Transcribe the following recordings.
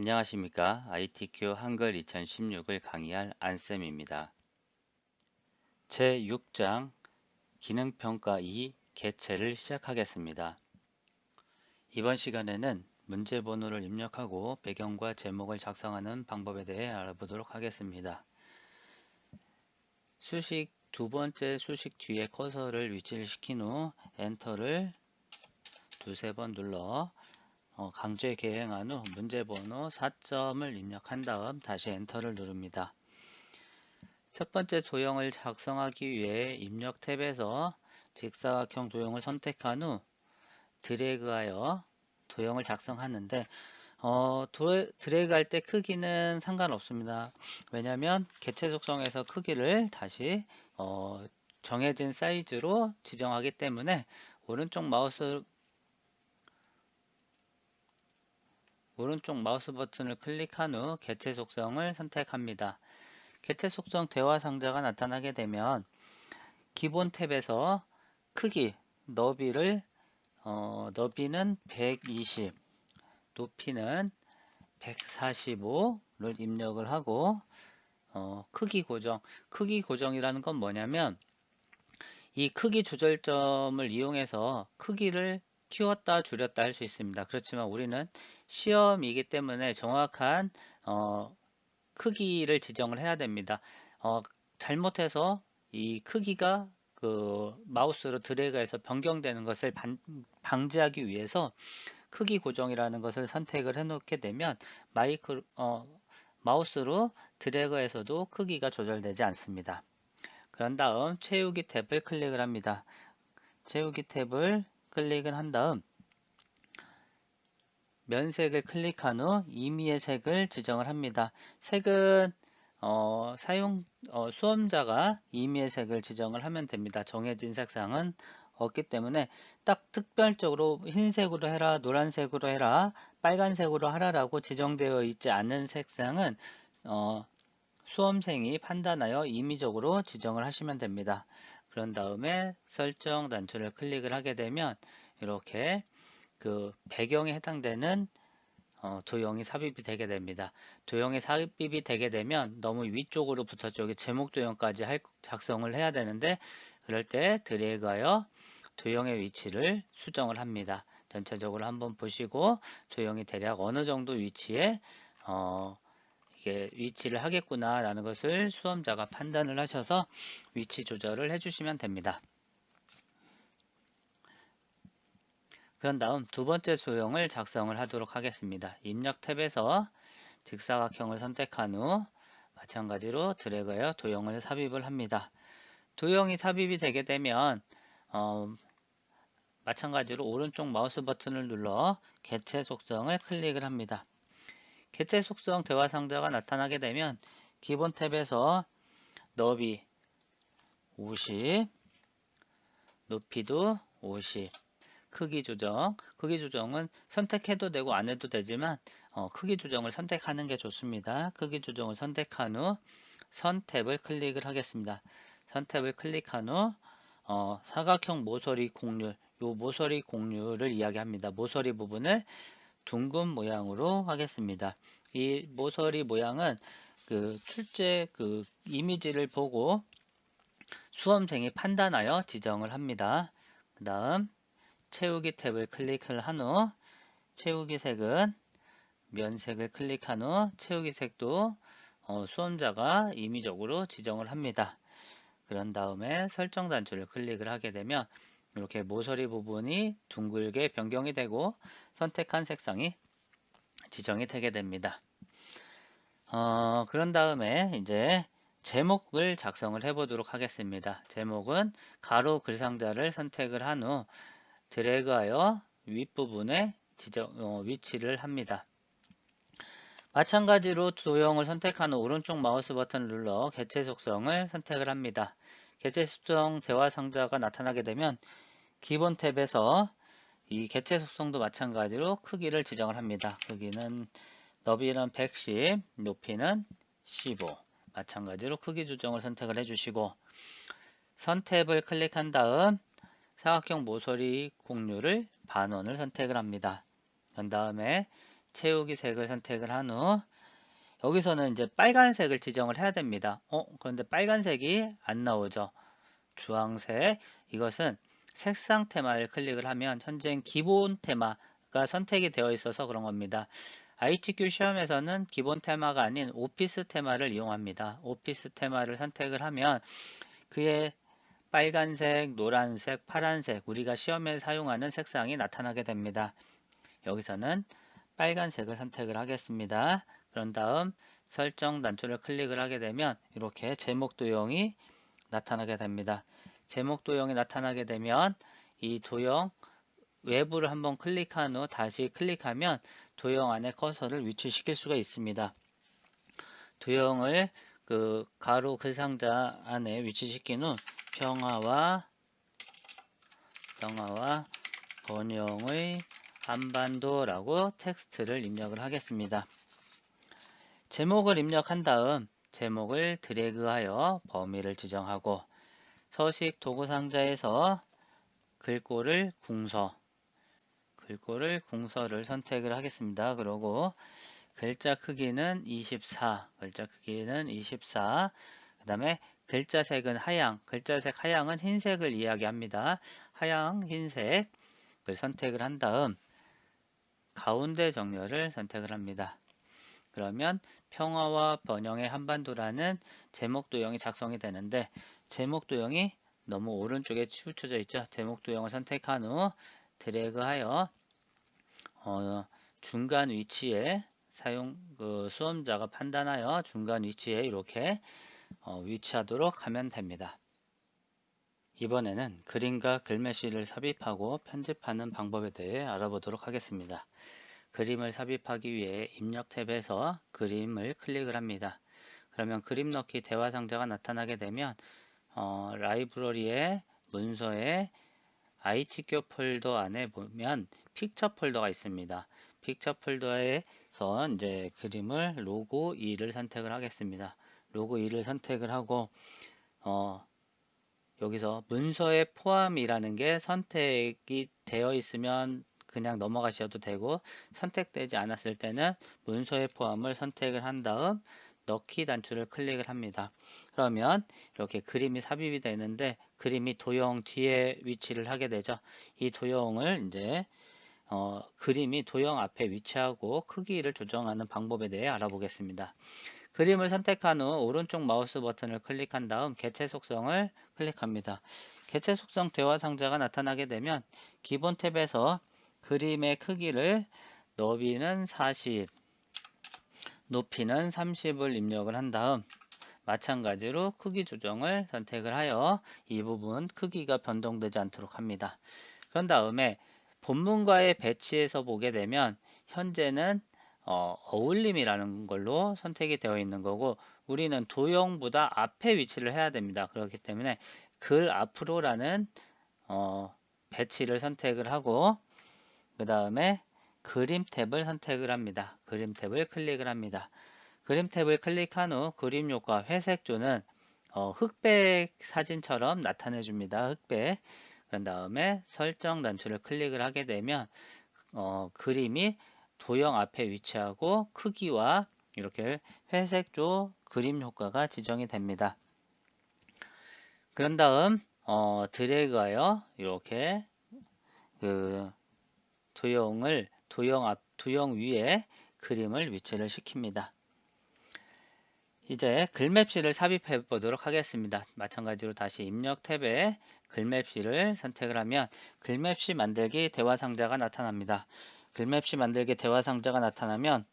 안녕하십니까. ITQ 한글 2016을 강의할 안쌤입니다. 제6장 기능평가 2 개체를 시작하겠습니다. 이번 시간에는 문제 번호를 입력하고 배경과 제목을 작성하는 방법에 대해 알아보도록 하겠습니다. 수식 두 번째 수식 뒤에 커서를 위치를 시킨 후 엔터를 두세 번 눌러 강제 개행한 후 문제번호 4점을 입력한 다음 다시 엔터를 누릅니다. 첫 번째 도형을 작성하기 위해 입력 탭에서 직사각형 도형을 선택한 후 드래그하여 도형을 작성하는데 드래그할 때 크기는 상관없습니다. 왜냐하면 개체 속성에서 크기를 다시 정해진 사이즈로 지정하기 때문에 오른쪽 마우스 버튼을 클릭한 후 개체 속성을 선택합니다. 개체 속성 대화 상자가 나타나게 되면 기본 탭에서 크기, 너비는 120, 높이는 145를 입력을 하고 크기 고정이라는 건 뭐냐면 이 크기 조절점을 이용해서 크기를 키웠다 줄였다 할 수 있습니다. 그렇지만 우리는 시험이기 때문에 정확한 크기를 지정을 해야 됩니다. 잘못해서 이 크기가 그 마우스로 드래그해서 변경되는 것을 방지하기 위해서 크기 고정이라는 것을 선택을 해 놓게 되면 마우스로 드래그해서도 크기가 조절되지 않습니다. 그런 다음 채우기 탭을 클릭을 합니다. 채우기 탭을 클릭을 한 다음 면색을 클릭한 후 임의의 색을 지정을 합니다. 색은 수험자가 임의의 색을 지정을 하면 됩니다. 정해진 색상은 없기 때문에 딱 특별적으로 흰색으로 해라, 노란색으로 해라, 빨간색으로 하라라고 지정되어 있지 않은 색상은 수험생이 판단하여 임의적으로 지정을 하시면 됩니다. 그런 다음에 설정 단추를 클릭을 하게 되면 이렇게 그 배경에 해당되는 도형이 삽입이 되게 됩니다. 도형이 삽입이 되게 되면 너무 위쪽으로부터 저기 제목 도형까지 작성을 해야 되는데 그럴 때 드래그하여 도형의 위치를 수정을 합니다. 전체적으로 한번 보시고 도형이 대략 어느 정도 위치에 이게 위치를 하겠구나 라는 것을 수험자가 판단을 하셔서 위치 조절을 해주시면 됩니다. 그런 다음 두 번째 도형을 작성을 하도록 하겠습니다. 입력 탭에서 직사각형을 선택한 후 마찬가지로 드래그하여 도형을 삽입을 합니다. 도형이 삽입이 되게 되면 마찬가지로 오른쪽 마우스 버튼을 눌러 개체 속성을 클릭을 합니다. 개체 속성 대화 상자가 나타나게 되면 기본 탭에서 너비 50, 높이도 50, 크기 조정은 선택해도 되고 안 해도 되지만 크기 조정을 선택하는 게 좋습니다. 크기 조정을 선택한 후 선 탭을 클릭을 하겠습니다. 선 탭을 클릭한 후 사각형 모서리 곡률, 요 모서리 곡률을 이야기합니다. 모서리 부분을 둥근 모양으로 하겠습니다. 이 모서리 모양은 그 출제 그 이미지를 보고 수험생이 판단하여 지정을 합니다. 그 다음 채우기 탭을 클릭을 한 후 채우기 색은 면색을 클릭한 후 채우기 색도 수험자가 임의적으로 지정을 합니다. 그런 다음에 설정 단추를 클릭을 하게 되면 이렇게 모서리 부분이 둥글게 변경이 되고 선택한 색상이 지정이 되게 됩니다. 그런 다음에 이제 제목을 작성을 해 보도록 하겠습니다. 제목은 가로 글상자를 선택을 한 후 드래그하여 윗부분에 위치를 합니다. 마찬가지로 도형을 선택한 후 오른쪽 마우스 버튼을 눌러 개체 속성을 선택을 합니다. 개체 속성 대화 상자가 나타나게 되면 기본 탭에서 이 개체 속성도 마찬가지로 크기를 지정을 합니다. 크기는 너비는 110, 높이는 15. 마찬가지로 크기 조정을 선택을 해주시고 선 탭을 클릭한 다음 사각형 모서리 곡률을 반원을 선택을 합니다. 그 다음에 채우기 색을 선택을 한 후 여기서는 이제 빨간색을 지정을 해야 됩니다. 그런데 빨간색이 안 나오죠. 주황색, 이것은 색상 테마를 클릭을 하면 현재 기본 테마가 선택이 되어 있어서 그런 겁니다. ITQ 시험에서는 기본 테마가 아닌 오피스 테마를 이용합니다. 오피스 테마를 선택을 하면 그의 빨간색, 노란색, 파란색, 우리가 시험에 사용하는 색상이 나타나게 됩니다. 여기서는 빨간색을 선택을 하겠습니다. 그런 다음 설정 단추를 클릭을 하게 되면 이렇게 제목 도형이 나타나게 됩니다. 제목 도형이 나타나게 되면 이 도형 외부를 한번 클릭한 후 다시 클릭하면 도형 안에 커서를 위치시킬 수가 있습니다. 도형을 그 가로 글상자 안에 위치시킨 후 평화와 번영의 한반도라고 텍스트를 입력을 하겠습니다. 제목을 입력한 다음 제목을 드래그하여 범위를 지정하고 서식 도구 상자에서 글꼴을 궁서를 선택을 하겠습니다. 그리고 글자 크기는 24, 그 다음에 글자색은 하양, 글자색 하양은 흰색을 이야기합니다. 하양, 흰색을 선택을 한 다음 가운데 정렬을 선택을 합니다. 그러면 평화와 번영의 한반도라는 제목 도형이 작성이 되는데 제목 도형이 너무 오른쪽에 치우쳐져 있죠. 제목 도형을 선택한 후 드래그하여 중간 위치에 수험자가 판단하여 중간 위치에 이렇게 위치하도록 하면 됩니다. 이번에는 그림과 글메시를 삽입하고 편집하는 방법에 대해 알아보도록 하겠습니다. 그림을 삽입하기 위해 입력 탭에서 그림을 클릭을 합니다. 그러면 그림 넣기 대화 상자가 나타나게 되면 라이브러리의 문서에 ITQ 폴더 안에 보면 픽처 폴더가 있습니다. 픽처 폴더에서 이제 그림을 로고 2를 선택을 하겠습니다. 로고 2를 선택을 하고 여기서 문서의 포함이라는 게 선택이 되어 있으면 그냥 넘어가셔도 되고 선택되지 않았을 때는 문서의 포함을 선택을 한 다음 넣기 단추를 클릭을 합니다. 그러면 이렇게 그림이 삽입이 되는데 그림이 도형 뒤에 위치를 하게 되죠. 이 도형을 이제 그림이 도형 앞에 위치하고 크기를 조정하는 방법에 대해 알아보겠습니다. 그림을 선택한 후 오른쪽 마우스 버튼을 클릭한 다음 개체 속성을 클릭합니다. 개체 속성 대화 상자가 나타나게 되면 기본 탭에서 그림의 크기를 너비는 40, 높이는 30을 입력을 한 다음 마찬가지로 크기 조정을 선택을 하여 이 부분 크기가 변동되지 않도록 합니다. 그런 다음에 본문과의 배치에서 보게 되면 현재는 어울림이라는 걸로 선택이 되어 있는 거고 우리는 도형보다 앞에 위치를 해야 됩니다. 그렇기 때문에 글 앞으로라는 배치를 선택을 하고 그 다음에 그림 탭을 선택을 합니다. 그림 탭을 클릭을 합니다. 그림 탭을 클릭한 후 그림 효과 회색조는 흑백 사진처럼 나타내 줍니다. 흑백. 그런 다음에 설정 단추를 클릭을 하게 되면 그림이 도형 앞에 위치하고 크기와 이렇게 회색조 그림 효과가 지정이 됩니다. 그런 다음 드래그하여 이렇게 그 도형 위에 그림을 위치를 시킵니다. 이제 글맵시를 삽입해 보도록 하겠습니다. 마찬가지로 다시 입력 탭에 글맵시를 선택을 하면 글맵시 만들기 대화 상자가 나타납니다. 글맵시 만들기 대화 상자가 나타나면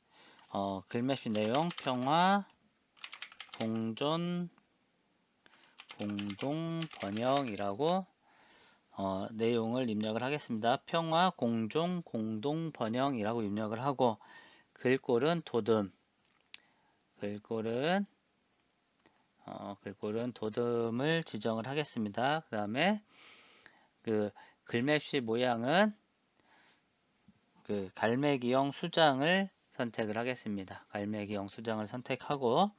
글맵시 내용 평화 공존 공동 번영이라고 내용을 입력을 하겠습니다. 평화 공존 공동 번영이라고 입력을 하고 글꼴은 도듬 글꼴은 도듬을 지정을 하겠습니다. 그 다음에 그 글맵시 모양은 그 갈매기형 수장을 선택을 하겠습니다. 갈매기형 수장을 선택하고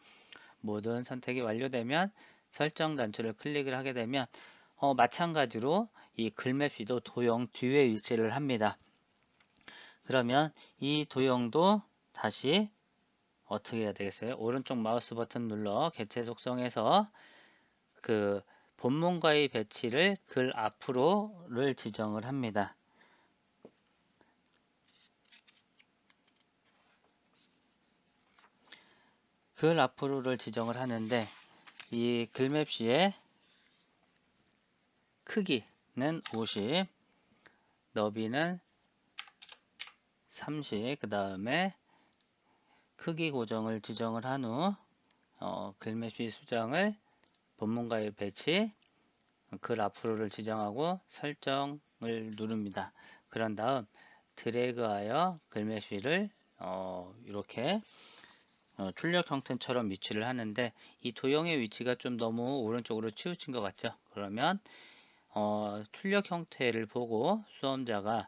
모든 선택이 완료되면 설정 단추를 클릭을 하게 되면 마찬가지로 이 글맵시도 도형 뒤에 위치를 합니다. 그러면 이 도형도 다시 어떻게 해야 되겠어요? 오른쪽 마우스 버튼 눌러 개체 속성에서 그 본문과의 배치를 글 앞으로를 지정을 합니다. 글 앞으로를 지정을 하는데 이 글맵시의 크기는 50, 너비는 30, 그 다음에 크기 고정을 지정을 한 후 글맵시 수정을 본문과의 배치 글 앞으로를 지정하고 설정을 누릅니다. 그런 다음 드래그하여 글맵시를 이렇게 출력 형태처럼 위치를 하는데 이 도형의 위치가 좀 너무 오른쪽으로 치우친 것 같죠? 그러면 출력 형태를 보고 수험자가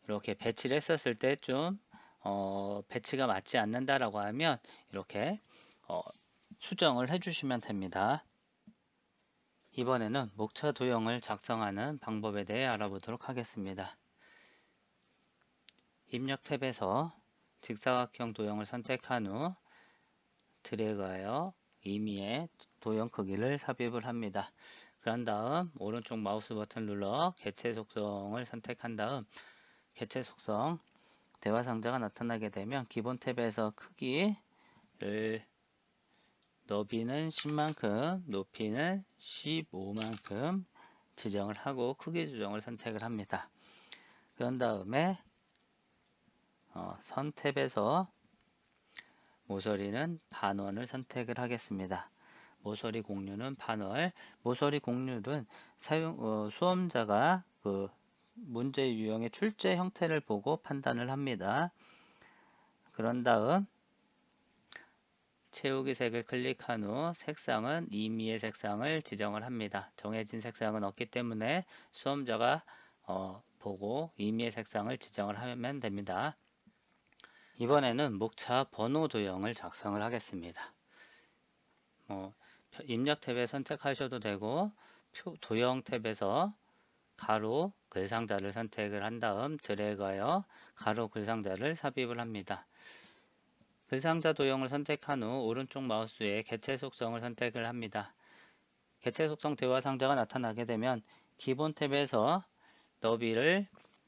이렇게 배치를 했었을 때 좀 배치가 맞지 않는다라고 하면 이렇게 수정을 해주시면 됩니다. 이번에는 목차 도형을 작성하는 방법에 대해 알아보도록 하겠습니다. 입력 탭에서 직사각형 도형을 선택한 후 드래그하여 임의의 도형 크기를 삽입을 합니다. 그런 다음 오른쪽 마우스 버튼 눌러 개체 속성을 선택한 다음 개체 속성 대화 상자가 나타나게 되면 기본 탭에서 크기를 너비는 10만큼, 높이는 15만큼 지정을 하고 크기 조정을 선택을 합니다. 그런 다음에 선 탭에서 모서리는 반원을 선택을 하겠습니다. 모서리 공률은 반월. 모서리 공률은 수험자가 그 문제 유형의 출제 형태를 보고 판단을 합니다. 그런 다음 채우기 색을 클릭한 후 색상은 임의의 색상을 지정을 합니다. 정해진 색상은 없기 때문에 수험자가 보고 임의의 색상을 지정을 하면 됩니다. 이번에는 목차 번호 도형을 작성을 하겠습니다. 입력 탭에 선택하셔도 되고 도형 탭에서 가로 글상자를 선택을 한 다음 드래그하여 가로 글상자를 삽입을 합니다. 글상자 도형을 선택한 후 오른쪽 마우스에 개체 속성을 선택을 합니다. 개체 속성 대화 상자가 나타나게 되면 기본 탭에서 너비를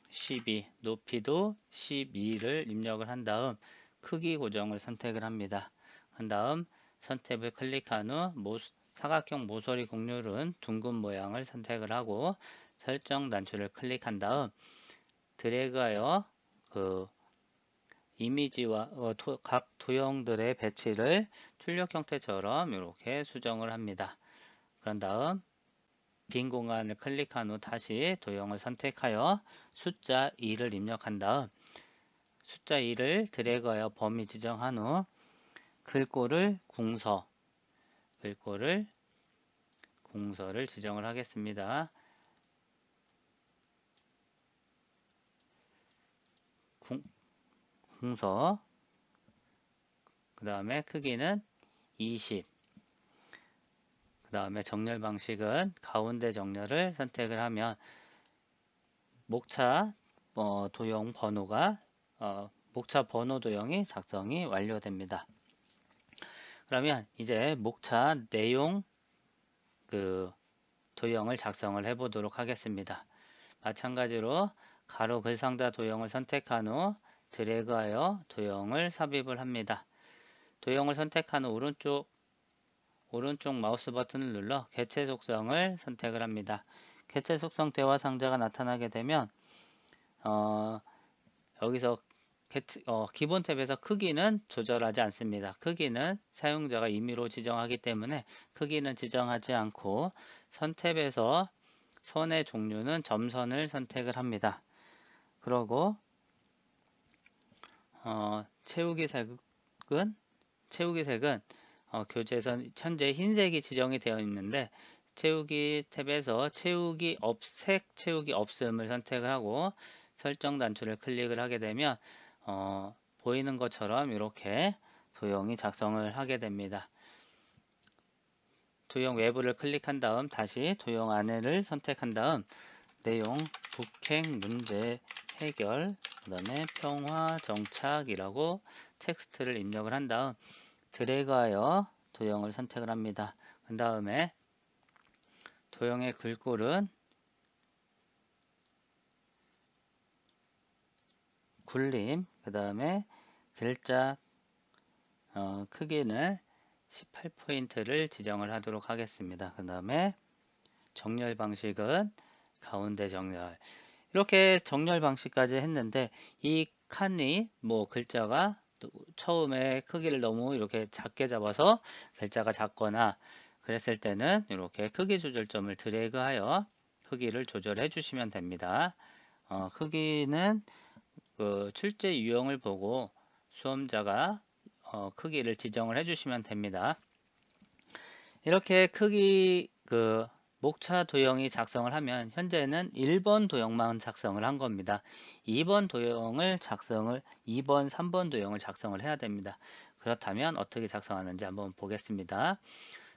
12, 높이도 12를 입력을 한 다음 크기 고정을 선택을 합니다. 한 다음 선 탭을 클릭한 후 사각형 모서리 곡률은 둥근 모양을 선택을 하고 설정 단추를 클릭한 다음 드래그하여 그 이미지와 각 도형들의 배치를 출력 형태처럼 이렇게 수정을 합니다. 그런 다음 빈 공간을 클릭한 후 다시 도형을 선택하여 숫자 2를 입력한 다음 숫자 2를 드래그하여 범위 지정한 후 글꼴을 궁서를 지정을 하겠습니다. 궁서 그 다음에 크기는 20 그 다음에 정렬 방식은 가운데 정렬을 선택을 하면 목차 도형 번호가 목차 번호 도형이 작성이 완료됩니다. 그러면 이제 목차 내용 도형을 작성을 해 보도록 하겠습니다. 마찬가지로 가로 글상자 도형을 선택한 후 드래그하여 도형을 삽입을 합니다. 도형을 선택한 후 오른쪽 마우스 버튼을 눌러 개체 속성을 선택을 합니다. 개체 속성 대화 상자가 나타나게 되면 여기서 기본 탭에서 크기는 조절하지 않습니다. 크기는 사용자가 임의로 지정하기 때문에 크기는 지정하지 않고 선 탭에서 선의 종류는 점선을 선택을 합니다. 그리고 채우기 색은 교재에서 현재 흰색이 지정이 되어 있는데 채우기 탭에서 색 채우기 없음을 선택을 하고 설정 단추를 클릭을 하게 되면 보이는 것처럼 이렇게 도형이 작성을 하게 됩니다. 도형 외부를 클릭한 다음 다시 도형 안에를 선택한 다음 내용 북행 문제 해결 그 다음에 평화정착이라고 텍스트를 입력을 한 다음 드래그하여 도형을 선택을 합니다. 그 다음에 도형의 글꼴은 굴림, 그 다음에 글자 크기는 18포인트를 지정을 하도록 하겠습니다. 그 다음에 정렬 방식은 가운데 정렬. 이렇게 정렬 방식까지 했는데 이 칸이 뭐 글자가 처음에 크기를 너무 이렇게 작게 잡아서 글자가 작거나 그랬을 때는 이렇게 크기 조절점을 드래그하여 크기를 조절해 주시면 됩니다. 크기는 그 출제 유형을 보고 수험자가 크기를 지정을 해 주시면 됩니다. 이렇게 크기 목차 도형이 작성을 하면 현재는 1번 도형만 작성을 한 겁니다. 2번, 3번 도형을 작성을 해야 됩니다. 그렇다면 어떻게 작성하는지 한번 보겠습니다.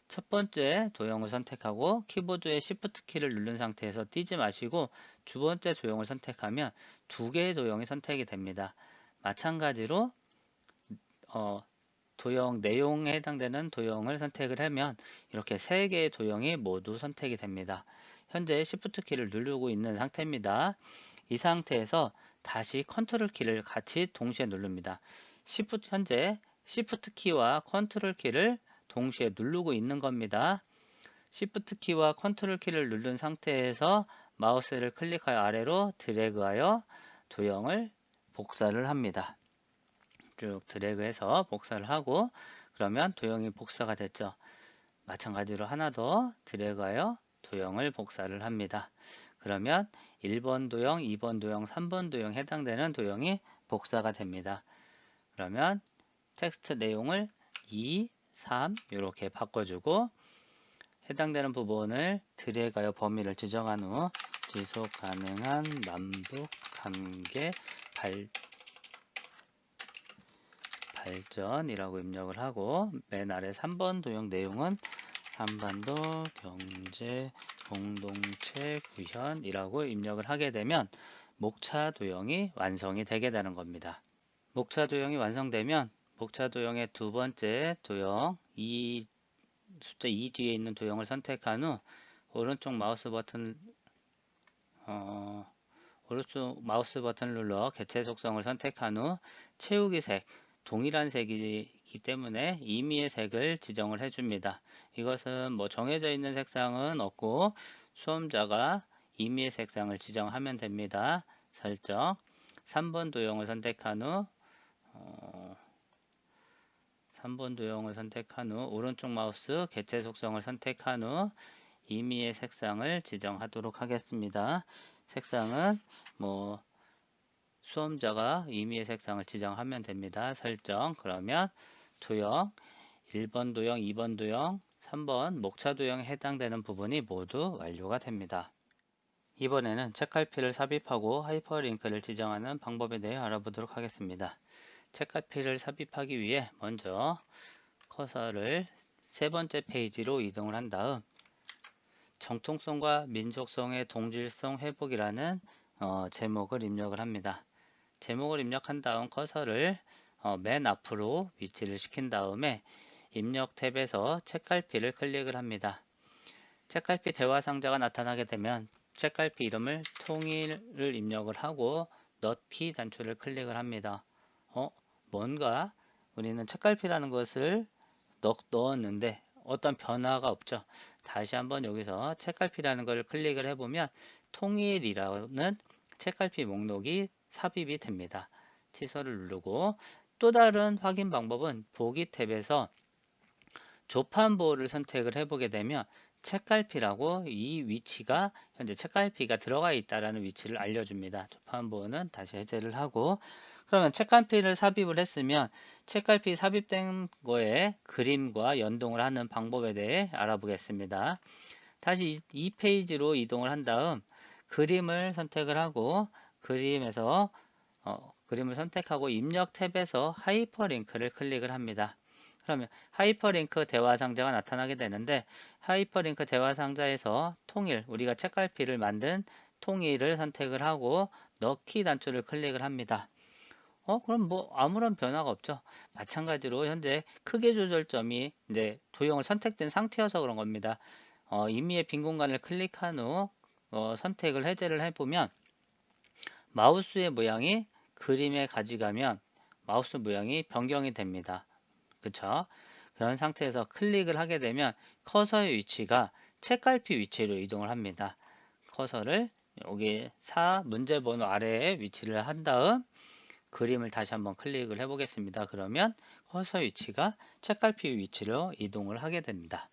첫 번째 도형을 선택하고 키보드의 Shift 키를 누른 상태에서 띄지 마시고 두 번째 도형을 선택하면 두 개의 도형이 선택이 됩니다. 마찬가지로 도형 내용에 해당되는 도형을 선택을 하면 이렇게 세 개의 도형이 모두 선택이 됩니다. 현재 Shift 키를 누르고 있는 상태입니다. 이 상태에서 다시 컨트롤 키를 같이 동시에 누릅니다. 현재 Shift 키와 컨트롤 키를 동시에 누르고 있는 겁니다. Shift 키와 컨트롤 키를 누른 상태에서 마우스를 클릭하여 아래로 드래그하여 도형을 복사를 합니다. 쭉 드래그해서 복사를 하고 그러면 도형이 복사가 됐죠. 마찬가지로 하나 더 드래그하여 도형을 복사를 합니다. 그러면 1번 도형, 2번 도형, 3번 도형 해당되는 도형이 복사가 됩니다. 그러면 텍스트 내용을 2, 3 이렇게 바꿔주고 해당되는 부분을 드래그하여 범위를 지정한 후 지속 가능한 남북 관계 발전이라고 입력을 하고 맨 아래 3번 도형 내용은 한반도 경제 공동체 구현이라고 입력을 하게 되면 목차 도형이 완성이 되게 되는 겁니다. 목차 도형이 완성되면 목차 도형의 두 번째 도형 숫자 2 뒤에 있는 도형을 선택한 후 오른쪽 마우스 버튼을 눌러 개체 속성을 선택한 후 채우기 색 동일한 색이기 때문에 임의의 색을 지정을 해줍니다. 이것은 뭐 정해져 있는 색상은 없고 수험자가 임의의 색상을 지정하면 됩니다. 설정 3번 도형을 선택한 후 3번 도형을 선택한 후 오른쪽 마우스 개체 속성을 선택한 후 임의의 색상을 지정하도록 하겠습니다. 색상은 뭐 수험자가 임의의 색상을 지정하면 됩니다. 설정 그러면 도형 1번 도형, 2번 도형, 3번 목차 도형에 해당되는 부분이 모두 완료가 됩니다. 이번에는 책갈피를 삽입하고 하이퍼링크를 지정하는 방법에 대해 알아보도록 하겠습니다. 책갈피를 삽입하기 위해 먼저 커서를 세 번째 페이지로 이동을 한 다음 정통성과 민족성의 동질성 회복이라는 제목을 입력을 합니다. 제목을 입력한 다음 커서를 맨 앞으로 위치를 시킨 다음에 입력 탭에서 책갈피를 클릭을 합니다. 책갈피 대화 상자가 나타나게 되면 책갈피 이름을 통일을 입력을 하고 넣기 단추를 클릭을 합니다. 뭔가 우리는 책갈피라는 것을 넣었는데 어떤 변화가 없죠. 다시 한번 여기서 책갈피라는 것을 클릭을 해보면 통일이라는 책갈피 목록이 삽입이 됩니다. 취소를 누르고 또 다른 확인 방법은 보기 탭에서 조판보를 선택을 해보게 되면 책갈피라고 이 위치가 현재 책갈피가 들어가 있다는 위치를 알려줍니다. 조판보는 다시 해제를 하고 그러면 책갈피를 삽입을 했으면 책갈피 삽입된 거에 그림과 연동을 하는 방법에 대해 알아보겠습니다. 다시 이 페이지로 이동을 한 다음 그림을 선택을 하고 그림에서 그림을 선택하고 입력 탭에서 하이퍼링크를 클릭을 합니다. 그러면 하이퍼링크 대화 상자가 나타나게 되는데 하이퍼링크 대화 상자에서 통일, 우리가 책갈피를 만든 통일을 선택을 하고 넣기 단추를 클릭을 합니다. 그럼 뭐 아무런 변화가 없죠. 마찬가지로 현재 크기 조절점이 이제 도형을 선택된 상태여서 그런 겁니다. 임의의 빈 공간을 클릭한 후 선택을 해제를 해보면 마우스의 모양이 그림에 가져가면 마우스 모양이 변경이 됩니다. 그쵸? 그런 상태에서 클릭을 하게 되면 커서의 위치가 책갈피 위치로 이동을 합니다. 커서를 여기 문제번호 아래에 위치를 한 다음 그림을 다시 한번 클릭을 해 보겠습니다. 그러면 커서 위치가 책갈피 위치로 이동을 하게 됩니다.